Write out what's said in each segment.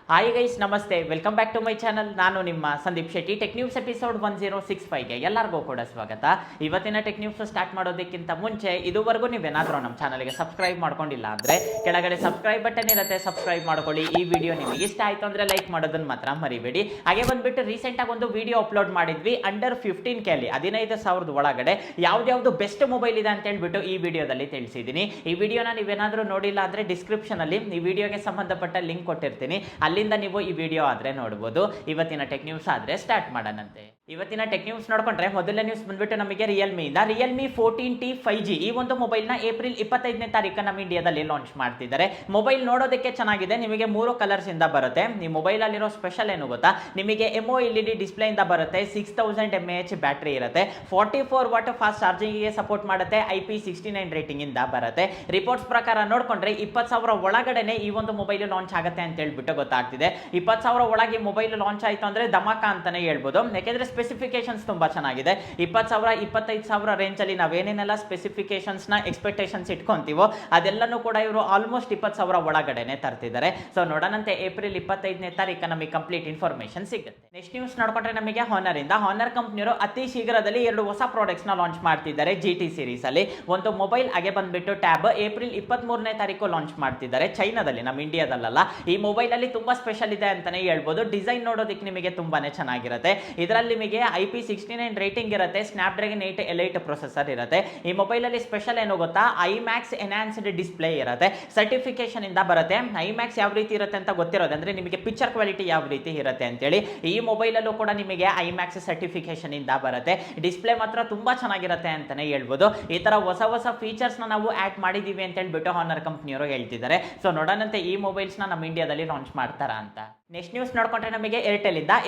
Hi guys, ನಮಸ್ತೆ. Welcome back to my channel. ನಾನು ನಿಮ್ಮ Sandeep Shetty. Tech news episode 1065ಗೆ ಎಲ್ಲರಿಗೂ ಕೂಡ ಸ್ವಾಗತ. ಇವತ್ತಿನ ಟೆಕ್ ನ್ಯೂಸ್ ಸ್ಟಾರ್ಟ್ ಮಾಡೋದಕ್ಕಿಂತ ಮುಂಚೆ ಇದುವರೆಗೂ ನೀವೇನಾದರೂ ನಮ್ಮ ಚಾನಲ್ಗೆ ಸಬ್ಸ್ಕ್ರೈಬ್ ಮಾಡ್ಕೊಂಡಿಲ್ಲ ಅಂದರೆ ಕೆಳಗಡೆ ಸಬ್ಸ್ಕ್ರೈಬ್ ಬಟನ್ ಇರುತ್ತೆ, ಸಬ್ಸ್ಕ್ರೈಬ್ ಮಾಡ್ಕೊಳ್ಳಿ. ಈ ವಿಡಿಯೋ ನಿಮಗೆ ಇಷ್ಟ ಆಯಿತು ಅಂದರೆ ಲೈಕ್ ಮಾಡೋದನ್ನು ಮಾತ್ರ ಮರಿಬೇಡಿ. ಹಾಗೆ ಬಂದುಬಿಟ್ಟು ರೀಸೆಂಟಾಗಿ ಒಂದು ವಿಡಿಯೋ ಅಪ್ಲೋಡ್ ಮಾಡಿದ್ವಿ. ಅಂಡರ್ 15K 15,000 ಒಳಗಡೆ ಯಾವ್ದು ಬೆಸ್ಟ್ ಮೊಬೈಲ್ ಇದೆ ಅಂತ ಹೇಳ್ಬಿಟ್ಟು ಈ ವಿಡಿಯೋದಲ್ಲಿ ತಿಳಿಸಿದ್ದೀನಿ. ಈ ವಿಡಿಯೋನ ನೀವೇನಾದರೂ ನೋಡಿಲ್ಲ ಅಂದರೆ ಡಿಸ್ಕ್ರಿಪ್ಷನಲ್ಲಿ ಈ ವಿಡಿಯೋಗೆ ಸಂಬಂಧಪಟ್ಟ ಲಿಂಕ್ ಕೊಟ್ಟಿರ್ತೀನಿ, ಅಲ್ಲಿಂದ ನೀವು ಈ ವಿಡಿಯೋ ಆದ್ರೆ ನೋಡಬಹುದು. ಇವತ್ತಿನ ಟೆಕ್ ನ್ಯೂಸ್ ಆದ್ರೆ ಸ್ಟಾರ್ಟ್ ಮಾಡೋಣಂತೆ. ಇವತ್ತಿನ ಟೆಕ್ ನ್ಯೂಸ್ ನೋಡ್ಕೊಂಡ್ರೆ ಮೊದಲನೇ ನ್ಯೂಸ್ ಬಂದ್ಬಿಟ್ಟು ನಮಗೆ ರಿಯಲ್ಮಿ 14T 5G ಈ ಒಂದು ಮೊಬೈಲ್ ನ ಏಪ್ರಿಲ್ 25ನೇ ತಾರೀಕು ನಮ್ಮ ಇಂಡಿಯಾದಲ್ಲಿ ಲಾಂಚ್ ಮಾಡ್ತಿದ್ದಾರೆ. ಮೊಬೈಲ್ ನೋಡೋದಕ್ಕೆ ಚೆನ್ನಾಗಿದೆ. ನಿಮಗೆ 3 ಕಲರ್ಸ್ ಇಂದ ಬರುತ್ತೆ. ಈ ಮೊಬೈಲ್ ಅಲ್ಲಿರೋ ಸ್ಪೆಷಲ್ ಏನು ಗೊತ್ತಾ, ನಿಮಗೆ MOLED ಡಿಸ್ಪ್ಲೇ ಇಂದ ಬರುತ್ತೆ. 6000 mAh ಬ್ಯಾಟರಿ ಇರುತ್ತೆ. 44 ವಾಟ್ ಫಾಸ್ಟ್ ಚಾರ್ಜಿಂಗ್ ಗೆ ಸಪೋರ್ಟ್ ಮಾಡುತ್ತೆ. IP69 ರೇಟಿಂಗ್ ಇಂದ ಬರುತ್ತೆ. ರಿಪೋರ್ಟ್ಸ್ ಪ್ರಕಾರ ನೋಡ್ಕೊಂಡ್ರೆ 20,000 ಒಳಗಡೆನೆ ಈ ಒಂದು ಮೊಬೈಲ್ ಲಾಂಚ್ ಆಗುತ್ತೆ ಅಂತ ಹೇಳ್ಬಿಟ್ಟು ಗೊತ್ತಾಗ್ತಿದೆ. 20,000 ಒಳಗೆ ಮೊಬೈಲ್ ಲಾಂಚ್ ಆಯ್ತು ಅಂದ್ರೆ ಧಮಾಕ ಅಂತಾನೆ ಹೇಳ್ಬೋದು. ಯಾಕೆಂದ್ರೆ ಸ್ಪೆಸಿಫಿಕೇಶನ್ಸ್ ತುಂಬಾ ಚೆನ್ನಾಗಿದೆ. 20,000 25,000 ರೇಂಜ್ ಅಲ್ಲಿ ನಾವೇನೇನೆಲ್ಲ ಸ್ಪೆಸಿಫಿಕೇಶನ್ಸ್ ನ ಎಕ್ಸ್ಪೆಕ್ಟೇಷನ್ಸ್ ಇಟ್ಕೊಂತೀವೋ ಅದೆಲ್ಲನೂ ಕೂಡ ಇವರು ಆಲ್ಮೋಸ್ಟ್ 20,000 ಒಳಗಡೆನೆ ತರ್ತಿದ್ದಾರೆ. ಸೊ ನೋಡೋಣಂತೆ ಏಪ್ರಿಲ್ 25ನೇ ತಾರೀಕು ನಮಗೆ ಕಂಪ್ಲೀಟ್ ಇನ್ಫಾರ್ಮೇಶನ್ ಸಿಗುತ್ತೆ. ನೆಕ್ಸ್ಟ್ ನ್ಯೂಸ್ ನೋಡ್ಕೊಂಡ್ರೆ ನಮಗೆ ಹಾನರ್ ಕಂಪ್ನಿಯವರು ಅತಿ ಶೀಘ್ರದಲ್ಲಿ 2 ಹೊಸ ಪ್ರಾಡಕ್ಟ್ಸ್ ನ ಲಾಂಚ್ ಮಾಡ್ತಿದ್ದಾರೆ. GT ಸೀರೀಸ್ ಅಲ್ಲಿ ಒಂದು ಮೊಬೈಲ್, ಹಾಗೆ ಬಂದ್ಬಿಟ್ಟು ಟ್ಯಾಬ್ ಏಪ್ರಿಲ್ 23ನೇ ತಾರೀಕು ಲಾಂಚ್ ಮಾಡ್ತಿದ್ದಾರೆ ಚೈನಾದಲ್ಲಿ, ನಮ್ಮ ಇಂಡಿಯಾದಲ್ಲ. ಈ ಮೊಬೈಲ್ ಅಲ್ಲಿ ತುಂಬಾ ಸ್ಪೆಷಲ್ ಇದೆ ಅಂತಾನೆ ಹೇಳ್ಬೋದು. ಡಿಸೈನ್ ನೋಡೋದಕ್ಕೆ ನಿಮಗೆ ತುಂಬಾನೇ ಚೆನ್ನಾಗಿರುತ್ತೆ. ಇದರಲ್ಲಿ ನಿಮಗೆ IP69 ರೇಟಿಂಗ್ ಇರುತ್ತೆ. ಸ್ನ್ಯಾಪ್ಡ್ರ್ಯಾಗನ್ 8 Elite ಪ್ರೊಸೆಸರ್ ಇರುತ್ತೆ. ಈ ಮೊಬೈಲ್ ಅಲ್ಲಿ ಸ್ಪೆಷಲ್ ಏನು ಗೊತ್ತಾ, IMAX ಎನ್ಹಾನ್ಸ್ಡ್ ಡಿಸ್ಪ್ಲೇ ಇರುತ್ತೆ. ಸರ್ಟಿಫಿಕೇಶನ್ ಇಂದ ಬರುತ್ತೆ. IMAX ಯಾವ ರೀತಿ ಇರುತ್ತೆ ಅಂತ ಗೊತ್ತಿರೋದು, ಅಂದ್ರೆ ನಿಮಗೆ ಪಿಕ್ಚರ್ ಕ್ವಾಲಿಟಿ ಯಾವ ರೀತಿ ಇರುತ್ತೆ ಅಂತೇಳಿ. ಈ ಮೊಬೈಲ್ ಅಲ್ಲೂ ಕೂಡ ನಿಮಗೆ IMAX ಸರ್ಟಿಫಿಕೇಶನ್ ಇಂದ ಬರುತ್ತೆ. ಡಿಸ್ಪ್ಲೇ ಮಾತ್ರ ತುಂಬಾ ಚೆನ್ನಾಗಿರುತ್ತೆ ಅಂತಾನೆ ಹೇಳ್ಬೋದು. ಈ ತರ ಹೊಸ ಫೀಚರ್ಸ್ ನಾವು ಆಡ್ ಮಾಡಿದೀವಿ ಅಂತ ಹೇಳ್ಬಿಟ್ಟು ಹಾನರ್ ಕಂಪ್ನಿಯವರು ಹೇಳ್ತಿದ್ದಾರೆ. ಸೊ ನೋಡೋಣಂತೆ ಈ ಮೊಬೈಲ್ಸ್ ನಮ್ಮ ಇಂಡಿಯಾದಲ್ಲಿ ಲಾಂಚ್ ಮಾಡ್ತಾರ ಅಂತ. ನೆಕ್ಸ್ಟ್ ನ್ಯೂಸ್ ನೋಡ್ಕೊಂಡ್ರೆ ನಮಗೆ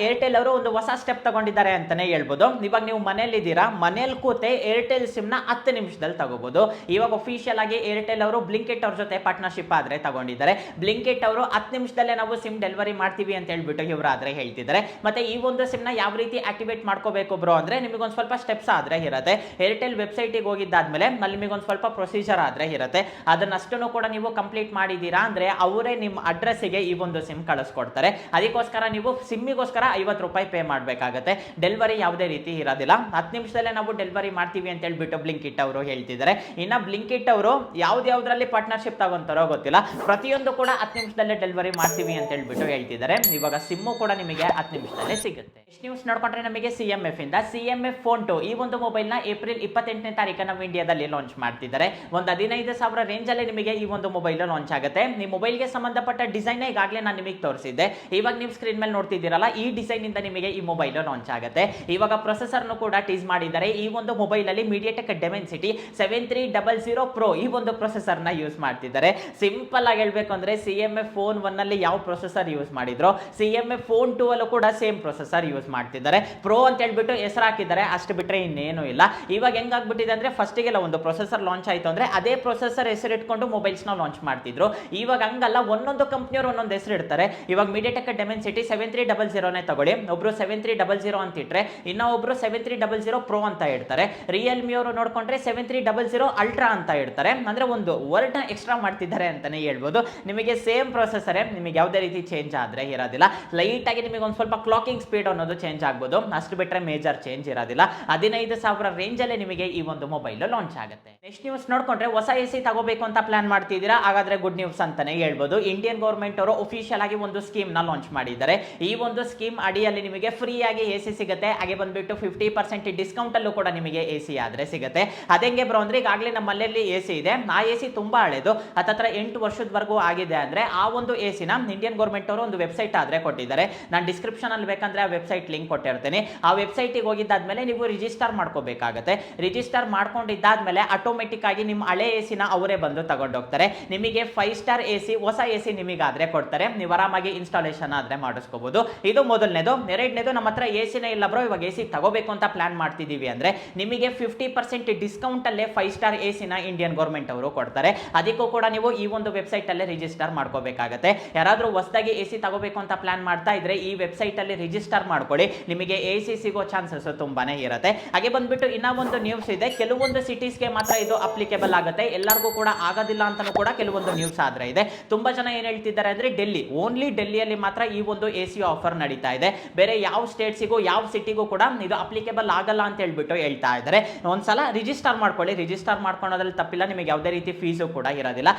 ಏರ್ಟೆಲ್ ಅವರು ಒಂದು ಹೊಸ ಸ್ಟೆಪ್ ತಗೊಂಡಿದ್ದಾರೆ ಅಂತಾನೆ ಹೇಳ್ಬೋದು. ಇವಾಗ ನೀವು ಮನೇಲಿದ್ದೀರಾ, ಮನೇಲಿ ಕೂತೆ ಏರ್ಟೆಲ್ ಸಿಮ್ ನ 10 ನಿಮಿಷದಲ್ಲಿ ತಗೋಬಹುದು. ಇವಾಗ ಅಫಿಷಿಯಲ್ ಆಗಿ ಏರ್ಟೆಲ್ ಅವರು ಬ್ಲಿಂಕಿಟ್ ಅವ್ರ ಜೊತೆ ಪಾರ್ಟ್ನರ್ಶಿಪ್ ಆದ್ರೆ ತಗೊಂಡಿದ್ದಾರೆ. ಬ್ಲಿಂಕಿಟ್ ಅವರು 10 ನಿಮಿಷದಲ್ಲೇ ನಾವು ಸಿಮ್ ಡೆಲಿವರಿ ಮಾಡ್ತೀವಿ ಅಂತ ಹೇಳ್ಬಿಟ್ಟು ಇವರು ಆದ್ರೆ ಹೇಳ್ತಿದ್ದಾರೆ. ಮತ್ತೆ ಈ ಒಂದು ಸಿಮ್ ನ ಯಾವ ರೀತಿ ಆಕ್ಟಿವೇಟ್ ಮಾಡ್ಕೋಬೇಕು ಬ್ರೋ ಅಂದ್ರೆ ನಿಮಗೊಂದು ಸ್ವಲ್ಪ ಸ್ಟೆಪ್ಸ್ ಆದ್ರೆ ಇರುತ್ತೆ. ಏರ್ಟೆಲ್ ವೆಬ್ಸೈಟ್ ಗೆ ಹೋಗಿದ್ದಾದ್ಮೇಲೆ ಅಲ್ಲಿ ನಿಮಗೊಂದು ಸ್ವಲ್ಪ ಪ್ರೊಸೀಜರ್ ಆದ್ರೆ ಇರುತ್ತೆ. ಅದನ್ನಷ್ಟನ್ನು ಕೂಡ ನೀವು ಕಂಪ್ಲೀಟ್ ಮಾಡಿದೀರಾ ಅಂದ್ರೆ ಅವರೇ ನಿಮ್ಮ ಅಡ್ರೆಸ್ ಗೆ ಈ ಒಂದು ಸಿಮ್ ಕಳಿಸ್ಕೊಡ್ತಾರೆ. ಅದಕ್ಕೋಸ್ಕರ ನೀವು ಸಿಮ್ಮಿಗೋಸ್ಕರ 50 ರೂಪಾಯಿ ಪೇ ಮಾಡಬೇಕಾಗುತ್ತೆ. ಡೆಲಿವರಿ ಯಾವುದೇ ರೀತಿ ಇರೋದಿಲ್ಲ. 10 ನಿಮಿಷದಲ್ಲೇ ನಾವು ಡೆಲಿವರಿ ಮಾಡ್ತೀವಿ ಅಂತ ಹೇಳ್ಬಿಟ್ಟು ಬ್ಲಿಂಕಿಟ್ ಅವರು ಹೇಳ್ತಿದ್ದಾರೆ. ಇನ್ನ ಬ್ಲಿಂಕಿಟ್ ಅವರು ಯಾವ್ದ್ಯಾವ್ದ್ರಲ್ಲಿ ಪಾರ್ಟ್ನರ್ಶಿಪ್ ತಗೊಂತಾರೋ ಗೊತ್ತಿಲ್ಲ, ಪ್ರತಿಯೊಂದು ಕೂಡ 10 ನಿಮಿಷದಲ್ಲೇ ಡೆಲಿವರಿ ಮಾಡ್ತೀವಿ ಅಂತ ಹೇಳ್ಬಿಟ್ಟು ಹೇಳ್ತಿದ್ದಾರೆ. ಇವಾಗ ಸಿಮ್ಮು ಕೂಡ ನಿಮಗೆ 10 ನಿಮಿಷದಲ್ಲೇ ಸಿಗುತ್ತೆ. ನೆಕ್ಸ್ಟ್ ನ್ಯೂಸ್ ನೋಡ್ಕೊಂಡ್ರೆ ನಮಗೆ CMF Phone 2 ಈ ಒಂದು ಮೊಬೈಲ್ ನ ಏಪ್ರಿಲ್ 28ನೇ ತಾರೀಕು ನಮ್ಮ ಇಂಡಿಯಾದಲ್ಲಿ ಲಾಂಚ್ ಮಾಡ್ತಿದ್ದಾರೆ. ಒಂದು 15,000 ರೇಂಜ್ ಅಲ್ಲಿ ನಿಮಗೆ ಈ ಒಂದು ಮೊಬೈಲ್ ಲಾಂಚ್ ಆಗುತ್ತೆ. ಈ ಮೊಬೈಲ್ಗೆ ಸಂಬಂಧಪಟ್ಟ ಡಿಸೈನ್ ಈಗಾಗಲೇ ನಾನು ನಿಮಗೆ ತೋರಿಸಿದ್ದೆ. ಇವಾಗ ನೀವು ಸ್ಕ್ರೀನ್ ಮೇಲೆ ನೋಡ್ತಿದ್ದೀರಲ್ಲ, ಈ ಡಿಸೈನ್ ಇಂದ ನಿಮಗೆ ಈ ಮೊಬೈಲ್ ಲಾಂಚ್ ಆಗುತ್ತೆ. ಇವಾಗ ಪ್ರೊಸೆಸರ್ ಕೂಡ ಟೀಸ್ ಮಾಡಿದ್ದಾರೆ. ಈ ಒಂದು ಮೊಬೈಲ್ ಅಲ್ಲಿ MediaTek Dimensity 7300 Pro ಈ ಒಂದು ಪ್ರೊಸೆಸರ್ ನ ಯೂಸ್ ಮಾಡ್ತಿದ್ದಾರೆ. ಸಿಂಪಲ್ ಆಗಿ ಹೇಳ್ಬೇಕು ಅಂದ್ರೆ CMF Phone 1 ಅಲ್ಲಿ ಯಾವ ಪ್ರೊಸೆಸರ್ ಯೂಸ್ ಮಾಡಿದ್ರು, CMF Phone 2 ಅಲ್ಲೂ ಕೂಡ ಸೇಮ್ ಪ್ರೊಸೆಸರ್ ಯೂಸ್ ಮಾಡ್ತಿದ್ದಾರೆ. ಪ್ರೋ ಅಂತ ಹೇಳ್ಬಿಟ್ಟು ಹೆಸರು ಹಾಕಿದ್ದಾರೆ, ಅಷ್ಟು ಬಿಟ್ರೆ ಇನ್ನೇನು ಇಲ್ಲ. ಇವಾಗ ಹೆಂಗಾಗ್ಬಿಟ್ಟಿದೆ ಅಂದ್ರೆ ಫಸ್ಟ್ ಗೆಲ್ಲ ಒಂದು ಪ್ರೊಸೆಸರ್ ಲಾಂಚ್ ಆಯ್ತು ಅಂದ್ರೆ ಅದೇ ಪ್ರೊಸೆಸರ್ ಹೆಸರು ಇಟ್ಕೊಂಡು ಮೊಬೈಲ್ಸ್ ನ ಲಾಂಚ್ ಮಾಡ್ತಿದ್ರು. ಇವಾಗ ಹಂಗಲ್ಲ, ಒಂದೊಂದು ಕಂಪ್ನಿಯವರು ಒಂದೊಂದು ಹೆಸರು ಇಡ್ತಾರೆ. ಇವಾಗ MediaTek Dimensity 7300 ತಗೊಳ್ಳಿ, ಒಬ್ರು 7300 ಅಂತ ಇಟ್ರೆ ಇನ್ನೊಬ್ರು 7300 Pro ಅಂತ ಇಡ್ತಾರೆ. ರಿಯಲ್ಮಿ ಅವರು ನೋಡ್ಕೊಂಡ್ರೆ 7300 Ultra ಅಂತ ಇಡ್ತಾರೆ. ಅಂದ್ರೆ ಒಂದು ವರ್ಡ್ ನ ಎಕ್ಸ್ಟ್ರಾ ಮಾಡ್ತಿದ್ದಾರೆ ಅಂತಾನೆ ಹೇಳ್ಬೋದು. ನಿಮಗೆ ಸೇಮ್ ಪ್ರೊಸೆಸರ್, ನಿಮಗೆ ಯಾವುದೇ ರೀತಿ ಚೇಂಜ್ ಆದ್ರೆ ಇರೋದಿಲ್ಲ. ಲೈಟ್ ಆಗಿ ನಿಮಗೆ ಒಂದು ಸ್ವಲ್ಪ ಕ್ಲಾಕಿಂಗ್ ಸ್ಪೀಡ್ ಅನ್ನೋದು ಚೇಂಜ್ ಆಗ್ಬೋದು, ಅಷ್ಟು ಬಿಟ್ರೆ ಮೇಜರ್ ಚೇಂಜ್ ಇರೋದಿಲ್ಲ. 15,000 ರೇಂಜ್ ಅಲ್ಲೇ ನಿಮಗೆ ಈ ಒಂದು ಮೊಬೈಲ್ ಲಾಂಚ್ ಆಗುತ್ತೆ. ನೆಕ್ಸ್ಟ್ ನ್ಯೂಸ್ ನೋಡ್ಕೊಂಡ್ರೆ ಹೊಸ AC ತಗೋಬೇಕು ಅಂತ ಪ್ಲಾನ್ ಮಾಡ್ತಿದ್ದೀರಾ, ಹಾಗಾದ್ರೆ ಗುಡ್ ನ್ಯೂಸ್ ಅಂತಾನೆ ಹೇಳ್ಬೋದು. ಇಂಡಿಯನ್ ಗವರ್ಮೆಂಟ್ ಅವರು ಅಫಿಷಿಯಲ್ ಆಗಿ ಒಂದು ಸ್ಕೀಮ್ ನ ಲಾಂಚ್ ಮಾಡಿದ್ದಾರೆ. ಈ ಒಂದು ಸ್ಕೀಮ್ ಅಡಿಯಲ್ಲಿ ನಿಮಗೆ ಫ್ರೀ ಆಗಿ AC ಸಿಗುತ್ತೆ. ಹಾಗೆ ಬಂದ್ಬಿಟ್ಟು 50% ಡಿಸ್ಕೌಂಟ್ ಅಲ್ಲೂ ಕೂಡ ನಿಮಗೆ AC ಆದ್ರೆ ಸಿಗುತ್ತೆ. ಅದೇಂಗೆ ಬ್ರೋ ಅಂದ್ರೆ ಈಗಾಗಲೇ ನಮ್ಮ ಮನೆಯಲ್ಲಿ AC ಇದೆ. ಆ AC ತುಂಬಾ ಹಳೆದು, ಹತ್ತತ್ರ 8 ವರ್ಷದವರೆಗೂ ಆಗಿದೆ ಅಂದ್ರೆ ಆ ಒಂದು AC ನ ಇಂಡಿಯನ್ ಗವರ್ಮೆಂಟ್ ಅವರು ಒಂದು ವೆಬ್ಸೈಟ್ ಆದ್ರೆ ಕೊಟ್ಟಿದ್ದಾರೆ. ನಾನು ಡಿಸ್ಕ್ರಿಪ್ಷನ್ ಅಲ್ಲಿ ಬೇಕಂದ್ರೆ ಆ ವೆಬ್ಸೈಟ್ ಲಿಂಕ್ ಕೊಟ್ಟಿರ್ತೀನಿ. ಆ ವೆಬ್ಸೈಟ್ ಗೆ ಹೋಗಿದ್ದಾದ್ಮೇಲೆ ನೀವು ರಿಜಿಸ್ಟರ್ ಮಾಡ್ಕೋಬೇಕಾಗುತ್ತೆ. ರಿಜಿಸ್ಟರ್ ಮಾಡ್ಕೊಂಡಿದ್ದಾದ್ಮೇಲೆ ಆಟೋಮೆಟಿಕ್ ಆಗಿ ನಿಮ್ಮ ಹಳೆ AC ನ ಅವರೇ ಬಂದು ತಗೊಂಡೋಗ್ತಾರೆ. ನಿಮಗೆ 5 ಸ್ಟಾರ್ AC ಹೊಸ AC ನಿಮಗಾದ್ರೆ ಕೊಡ್ತಾರೆ. ನೀವು ಆರಾಮಾಗಿ ಇನ್ಸ್ಟಾಲೇಷನ್ ಆದ್ರೆ ಮಾಡಿಸ್ಕೋಬಹುದು. ಇದು ಮೊದಲನೇದು. ಎರಡನೇದು, ನಮ್ಮ ಹತ್ರ AC ನೇ ಇಲ್ಲ ಬ್ರೋ, ಇವಾಗ AC ತಗೋಬೇಕು ಅಂತ ಪ್ಲಾನ್ ಮಾಡ್ತಿದೀವಿ ಅಂದ್ರೆ ನಿಮಗೆ 50% ಡಿಸ್ಕೌಂಟ್ ಅಲ್ಲೇ 5 ಸ್ಟಾರ್ AC ನ ಇಂಡಿಯನ್ ಗವರ್ಮೆಂಟ್ ಅವರು ಕೊಡ್ತಾರೆ. ಅದಕ್ಕೂ ಕೂಡ ನೀವು ಈ ಒಂದು ವೆಬ್ಸೈಟ್ ಅಲ್ಲೇ ರಿಜಿಸ್ಟರ್ ಮಾಡ್ಕೋಬೇಕಾಗುತ್ತೆ. ಯಾರಾದ್ರೂ ಹೊಸದಾಗಿ AC ತಗೋಬೇಕು ಅಂತ ಪ್ಲಾನ್ ಮಾಡ್ತಾ ಇದ್ರೆ ಈ ವೆಬ್ಸೈಟ್ ಅಲ್ಲಿ ರಿಜಿಸ್ಟರ್ ಮಾಡ್ಕೊಳ್ಳಿ, ನಿಮಗೆ AC ಸಿಗೋ ಚಾನ್ಸಸ್ ತುಂಬಾನೇ ಇರುತ್ತೆ. ಹಾಗೆ ಬಂದ್ಬಿಟ್ಟು ಇನ್ನ ಒಂದು ನ್ಯೂಸ್ ಇದೆ, ಕೆಲವೊಂದು ಸಿಟೀಸ್ಗೆ ಮಾತ್ರ ಇದು ಅಪ್ಲಿಕೇಬಲ್ ಆಗುತ್ತೆ, ಎಲ್ಲರಿಗೂ ಕೂಡ ಆಗೋದಿಲ್ಲ ಅಂತಾನೂ ಕೂಡ ಕೆಲವೊಂದು ನ್ಯೂಸ್ ಆದ್ರೆ ಇದೆ. ತುಂಬಾ ಜನ ಏನ್ ಹೇಳ್ತಿದ್ದಾರೆ ಅಂದ್ರೆ ಡೆಲ್ಲಿ ಓನ್ಲಿ ಡೆಲ್ಲಿಯಲ್ಲಿ ಮಾತ್ರ ಈ ಒಂದು AC ಆಫರ್ ನಡೀತಾ ಇದೆ. ಬೇರೆ ಯಾವ ಸ್ಟೇಟ್ಸಿಗೂ ಯಾವ ಸಿಟಿಗೂ ಕೂಡ ಇದು ಅಪ್ಲಿಕೇಬಲ್ ಆಗಲ್ಲ ಅಂತ ಹೇಳ್ಬಿಟ್ಟು ಹೇಳ್ತಾ ಇದ್ದಾರೆ. ಒಂದ್ಸಲ ರಿಜಿಸ್ಟರ್ ಮಾಡ್ಕೊಳ್ಳಿ, ರಿಜಿಸ್ಟರ್ ಮಾಡ್ಕೊಳ್ಳೋದ್ರಲ್ಲಿ ತಪ್ಪಿಲ್ಲ, ನಿಮಗೆ ಯಾವುದೇ ರೀತಿ ಫೀಸು ಕೂಡ ಇರೋದಿಲ್ಲ.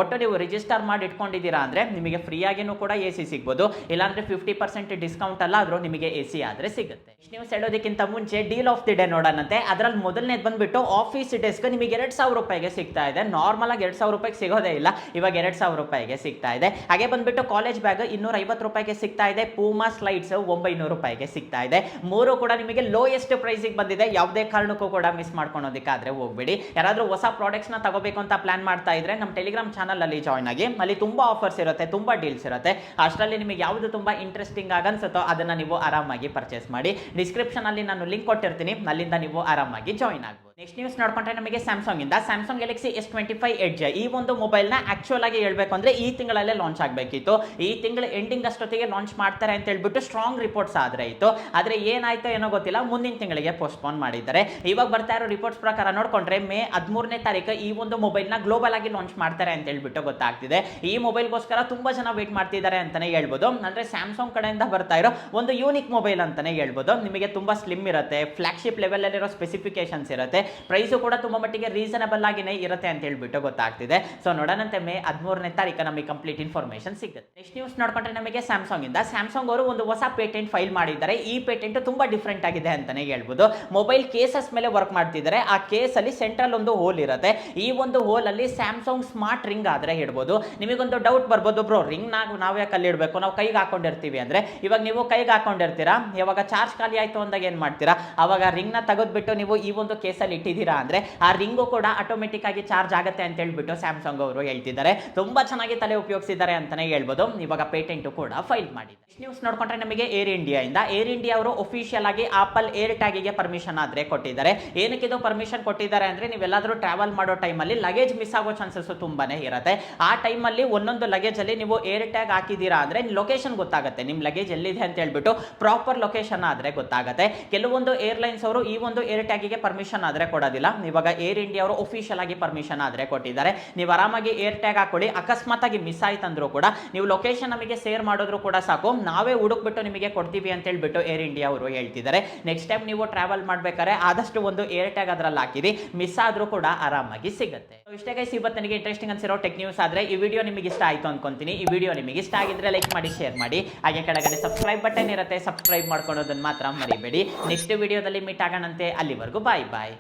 ಒಟ್ಟು ನೀವು ರಿಜಿಸ್ಟರ್ ಮಾಡಿ ಇಟ್ಕೊಂಡಿದ್ದೀರಾ ಅಂದ್ರೆ ನಿಮಗೆ ಫ್ರೀ ಆಗಿನೂ ಕೂಡ AC ಸಿಗ್ಬೋದು, ಇಲ್ಲಾಂದ್ರೆ 50% ಡಿಸ್ಕೌಂಟ್ ಅಲ್ಲ ಆದ್ರೂ ನಿಮಗೆ AC ಆದ್ರೆ ಸಿಗುತ್ತೆ. ನ್ಯೂಸ್ ಹೇಳೋದಕ್ಕಿಂತ ಮುಂಚೆ ಡೀಲ್ ಆಫ್ ದಿ ಡೇ ನೋಡೋಣಂತೆ. ಅದರಲ್ಲಿ ಮೊದಲನೇದು ಬಂದ್ಬಿಟ್ಟು ಆಫೀಸ್ ಡೆಸ್ಕ್ ನಿಮಗೆ 2,000 ರೂಪಾಯಿಗೆ ಸಿಗ್ತಾ ಇದೆ. ನಾರ್ಮಲ್ ಆಗಿ 2,000 ರೂಪಾಯಿಗೆ ಸಿಗೋದೇ ಇಲ್ಲ, ಇವಾಗ 2,000 ರೂಪಾಯಿಗೆ ಸಿಗ್ತಾ ಇದೆ. ಹಾಗೆ ಬಂದ್ಬಿಟ್ಟು ಕಾಲೇಜ್ ಬ್ಯಾಗ್ 250 ರೂಪಾಯಿಗೆ ಸಿಗ್ತಾ ಇದೆ. ಪೂಮಾ ಸ್ಲೈಡ್ಸ್ 900 ರೂಪಾಯಿಗೆ ಸಿಗ್ತಾ ಇದೆ. ಮೂರು ಕೂಡ ನಿಮಗೆ ಲೋಯೆಸ್ಟ್ ಪ್ರೈಸಿಗೆ ಬಂದಿದೆ. ಯಾವುದೇ ಕಾರಣಕ್ಕೂ ಕೂಡ ಮಿಸ್ ಮಾಡ್ಕೊಳೋದಕ್ಕಾದ್ರೆ ಹೋಗ್ಬೇಡಿ. ಯಾರಾದ್ರೂ ಹೊಸ ಪ್ರಾಡಕ್ಟ್ಸ್ ನ ತಗೋಬೇಕು ಅಂತ ಪ್ಲಾನ್ ಮಾಡ್ತಾ ಇದ್ರೆ ನಮ್ಮ ಟೆಲಿಗ್ರಾಮ್ ಚಾನಲ್ ಅಲ್ಲಿ ಜಾಯ್ನ್ ಆಗಿ, ಅಲ್ಲಿ ತುಂಬಾ ಆಫರ್ಸ್ ಇರುತ್ತೆ, ತುಂಬಾ ಡೀಲ್ಸ್ ಇರುತ್ತೆ. ಅಷ್ಟರಲ್ಲಿ ನಿಮಗೆ ಯಾವುದು ತುಂಬಾ ಇಂಟ್ರೆಸ್ಟಿಂಗ್ ಆಗಿ ಅನ್ಸುತ್ತೋ ಅದನ್ನ ನೀವು ಆರಾಮಾಗಿ ಪರ್ಚೇಸ್ ಮಾಡಿ. ಡಿಸ್ಕ್ರಿಪ್ಷನ್ ಅಲ್ಲಿ ನಾನು ಲಿಂಕ್ ಕೊಟ್ಟಿರ್ತೀನಿ, ಅಲ್ಲಿಂದ ನೀವು ಆರಾಮಾಗಿ ಜಾಯ್ನ್ ಆಗ್ಬೋದು. ನೆಕ್ಸ್ಟ್ ನ್ಯೂಸ್ ನೋಡ್ಕೊಂಡ್ರೆ ನಮಗೆ ಸ್ಯಾಮ್ಸಂಗ್ ಇಂದ ಸ್ಯಾಮ್ಸಂಗ್ ಗ್ಯಾಲಕ್ಸಿ S25 ಎಡ್ಜ್ ಈ ಒಂದು ಮೊಬೈಲ್ ನ ಆಕ್ಚುಯಲ್ ಆಗಿ ಹೇಳ್ಬೇಕು ಅಂದ್ರೆ ಈ ತಿಂಗಳಲ್ಲೇ ಲಾಂಚ್ ಆಗಬೇಕಿತ್ತು. ಈ ತಿಂಗಳ ಎಂಡಿಂಗ್ ಅಷ್ಟೊತ್ತಿಗೆ ಲಾಂಚ್ ಮಾಡ್ತಾರೆ ಅಂತ ಹೇಳ್ಬಿಟ್ಟು ಸ್ಟ್ರಾಂಗ್ ರಿಪೋರ್ಟ್ಸ್ ಆದ್ರೆ ಇತ್ತು. ಆದ್ರೆ ಏನಾಯ್ತೋ ಏನೋ ಗೊತ್ತಿಲ್ಲ, ಮುಂದಿನ ತಿಂಗಳಿಗೆ ಪೋಸ್ಟ್ಪೋನ್ ಮಾಡಿದ್ದಾರೆ. ಇವಾಗ ಬರ್ತಾ ಇರೋ ರಿಪೋರ್ಟ್ಸ್ ಪ್ರಕಾರ ನೋಡ್ಕೊಂಡ್ರೆ ಮೇ 13ನೇ ತಾರೀಕು ಈ ಒಂದು ಮೊಬೈಲ್ ನ ಗ್ಲೋಬಲ್ ಆಗಿ ಲಾಂಚ್ ಮಾಡ್ತಾರೆ ಅಂತ ಹೇಳ್ಬಿಟ್ಟು ಗೊತ್ತಾಗ್ತಿದೆ. ಈ ಮೊಬೈಲ್ಗೋಸ್ಕರ ತುಂಬಾ ಜನ ವೇಟ್ ಮಾಡ್ತಿದ್ದಾರೆ ಅಂತಾನೆ ಹೇಳ್ಬೋದು. ಅಂದ್ರೆ ಸ್ಯಾಮ್ಸಂಗ್ ಕಡೆಯಿಂದ ಬರ್ತಾ ಇರೋ ಒಂದು ಯೂನಿಕ್ ಮೊಬೈಲ್ ಅಂತಾನೆ ಹೇಳ್ಬೋದು. ನಿಮಗೆ ತುಂಬಾ ಸ್ಲಿಮ್ ಇರುತ್ತೆ, ಫ್ಲಾಗ್ಶಿಪ್ ಲೆವೆಲ್ ಅಲ್ಲಿರೋ ಸ್ಪೆಸಿಫಿಕೇಶನ್ಸ್ ಇರುತ್ತೆ, ಪ್ರೈಸು ಕೂಡ ತುಂಬಾ ಮಟ್ಟಿಗೆ ರೀಸನಬಲ್ ಆಗಿನೇ ಇರುತ್ತೆ ಅಂತ ಹೇಳ್ಬಿಟ್ಟು ಗೊತ್ತಾಗ್ತಿದೆ. ಸೊ ನೋಡೋಣಂತೆ ಮೇ 13ನೇ ತಾರೀಕು ನಮಗೆ ಕಂಪ್ಲೀಟ್ ಇನ್ಫಾರ್ಮೇಶನ್ ಸಿಗುತ್ತೆ. ನೆಕ್ಸ್ಟ್ ನ್ಯೂಸ್ ನೋಡ್ಕೊಂಡ್ರೆ ನಮಗೆ ಸ್ಯಾಮ್ಸಂಗ್ ಇಂದ ಸ್ಯಾಮ್ಸಂಗ್ ಅವರು ಒಂದು ಹೊಸ ಪೇಟೆಂಟ್ ಫೈಲ್ ಮಾಡಿದ್ದಾರೆ. ಈ ಪೇಟೆಂಟ್ ತುಂಬಾ ಡಿಫ್ರೆಂಟ್ ಆಗಿದೆ ಅಂತಾನೆ ಹೇಳ್ಬೋದು. ಮೊಬೈಲ್ ಕೇಸಸ್ ಮೇಲೆ ವರ್ಕ್ ಮಾಡ್ತಿದ್ದಾರೆ. ಆ ಕೇಸ್ ಅಲ್ಲಿ ಸೆಂಟ್ರಲ್ ಒಂದು ಹೋಲ್ ಇರುತ್ತೆ. ಈ ಒಂದು ಹೋಲ್ ಅಲ್ಲಿ ಸ್ಯಾಮ್ಸಂಗ್ ಸ್ಮಾರ್ಟ್ ರಿಂಗ್ ಆದ್ರೆ ಇಡಬಹುದು. ನಿಮಗೊಂದು ಡೌಟ್ ಬರ್ಬೋದು, ಬ್ರೋ ರಿಂಗ್ ನಾವ್ ಯಾಕೆ ಅಲ್ಲಿ ಇಡಬೇಕು, ನಾವು ಕೈಗೆ ಹಾಕೊಂಡಿರ್ತೀವಿ ಅಂದ್ರೆ. ಇವಾಗ ನೀವು ಕೈಗೆ ಹಾಕೊಂಡಿರ್ತೀರಾ, ಯಾವಾಗ ಚಾರ್ಜ್ ಖಾಲಿ ಆಯ್ತು ಅಂದಾಗ ಏನ್ ಮಾಡ್ತೀರಾ, ಅವಾಗ ರಿಂಗ್ ನ ತೆಗೆದ್ಬಿಟ್ಟು ನೀವು ಈ ಒಂದು ಕೇಸಲ್ಲಿ ಇಟ್ಟಿದ್ದೀರಾ ಅಂದ್ರೆ ಆ ರಿಂಗು ಕೂಡ ಆಟೋಮೆಟಿಕ್ ಆಗಿ ಚಾರ್ಜ್ ಆಗುತ್ತೆ ಅಂತ ಹೇಳ್ಬಿಟ್ಟು ಸ್ಯಾಮ್ಸಂಗ್ ಅವರು ಹೇಳ್ತಿದ್ದಾರೆ. ತುಂಬಾ ಚೆನ್ನಾಗಿ ತಲೆ ಉಪಯೋಗಿಸಿದ್ದಾರೆ ಅಂತಾನೆ ಹೇಳ್ಬೋದು. ಇವಾಗ ಪೇಟೆಂಟ್ ಕೂಡ ಫೈಲ್ ಮಾಡಿದೆ. ನ್ಯೂಸ್ ನೋಡ್ಕೊಂಡ್ರೆ ನಮಗೆ ಏರ್ ಇಂಡಿಯಾ ಇಂದ ಏರ್ ಇಂಡಿಯಾ ಅವರು ಅಫಿಷಿಯಲ್ ಆಗಿ ಆಪಲ್ ಏರ್ ಟ್ಯಾಗಿಗೆ ಪರ್ಮಿಷನ್ ಆದ್ರೆ ಕೊಟ್ಟಿದ್ದಾರೆ. ಏನಕ್ಕೆ ಇದು ಪರ್ಮಿಷನ್ ಕೊಟ್ಟಿದ್ದಾರೆ ಅಂದ್ರೆ ನೀವೆಲ್ಲಾದ್ರೂ ಟ್ರಾವೆಲ್ ಮಾಡೋ ಟೈಮಲ್ಲಿ ಲಗೇಜ್ ಮಿಸ್ ಆಗೋ ಚಾನ್ಸಸ್ ತುಂಬಾನೇ ಇರುತ್ತೆ. ಆ ಟೈಮಲ್ಲಿ ಒಂದೊಂದು ಲಗೇಜ್ ಅಲ್ಲಿ ನೀವು ಏರ್ ಟ್ಯಾಗ್ ಹಾಕಿದ್ದೀರಾ ಅಂದ್ರೆ ಲೊಕೇಶನ್ ಗೊತ್ತಾಗುತ್ತೆ, ನಿಮ್ ಲಗೇಜ್ ಎಲ್ಲಿದೆ ಅಂತ ಹೇಳ್ಬಿಟ್ಟು ಪ್ರಾಪರ್ ಲೊಕೇಶನ್ ಆದ್ರೆ ಗೊತ್ತಾಗುತ್ತೆ. ಕೆಲವೊಂದು ಏರ್ಲೈನ್ಸ್ ಅವರು ಈ ಒಂದು ಏರ್ ಟ್ಯಾಗಿಗೆ ಪರ್ಮಿಷನ್ ಆದ್ರೆ ಕೊಡೋದಿಲ್ಲ. ಇವಾಗ ಏರ್ ಇಂಡಿಯಾ ಅವರು ಅಫಿಷಿಯಲ್ ಆಗಿ ಪರ್ಮಿಷನ್ ಆದ್ರೆ ಕೊಟ್ಟಿದ್ದಾರೆ. ನೀವು ಆರಾಮಾಗಿ ಏರ್ ಟ್ಯಾಗ್ ಹಾಕೊಳ್ಳಿ. ಅಕಸ್ಮಾತ್ ಆಗಿ ಮಿಸ್ ಆಯ್ತಂದ್ರೂ ಕೂಡ ನೀವು ಲೊಕೇಶನ್ ನಮಗೆ ಶೇರ್ ಮಾಡಿದ್ರು ಕೂಡ ಸಾಕು, ನಾವೇ ಹುಡುಕ್ಬಿಟ್ಟು ನಿಮಗೆ ಕೊಡ್ತೀವಿ ಅಂತ ಹೇಳ್ಬಿಟ್ಟು ಏರ್ ಇಂಡಿಯಾ ಅವರು ಹೇಳ್ತಿದ್ದಾರೆ. ನೆಕ್ಸ್ಟ್ ಟೈಮ್ ನೀವು ಟ್ರಾವೆಲ್ ಮಾಡ್ಬೇಕಾದ್ರೆ ಆದಷ್ಟು ಒಂದು ಏರ್ ಟ್ಯಾಗ್ ಅದ್ರಲ್ಲಿ ಹಾಕಿರಿ, ಮಿಸ್ ಆದ್ರೂ ಕೂಡ ಆರಾಮಾಗಿ ಸಿಗುತ್ತೆ. ಇಷ್ಟೇ ಗೈಸ್, ಇವತ್ತು ನನಗೆ ಇಂಟ್ರೆಸ್ಟಿಂಗ್ ಅನ್ಸಿರೋ ಟೆಕ್ ನ್ಯೂಸ್ ಆದ್ರೆ ಈ ವಿಡಿಯೋ ನಿಮಗೆ ಇಷ್ಟ ಆಯ್ತು ಅನ್ಕೊಂತೀನಿ. ಈ ವಿಡಿಯೋ ನಿಮಗೆ ಇಷ್ಟ ಆಗಿದ್ರೆ ಲೈಕ್ ಮಾಡಿ, ಶೇರ್ ಮಾಡಿ. ಹಾಗೆ ಕೆಳಗಡೆ ಸಬ್ಸ್ಕ್ರೈಬ್ ಬಟನ್ ಇರುತ್ತೆ, ಸಬ್ಸ್ಕ್ರೈಬ್ ಮಾಡ್ಕೊಳ್ಳೋದನ್ನ ಮಾತ್ರ ಮರಿಬೇಡಿ. ನೆಕ್ಸ್ಟ್ ವಿಡಿಯೋದಲ್ಲಿ ಮೀಟ್ ಆಗೋಣಂತೆ. ಅಲ್ಲಿವರೆಗೂ ಬಾಯ್ ಬಾಯ್.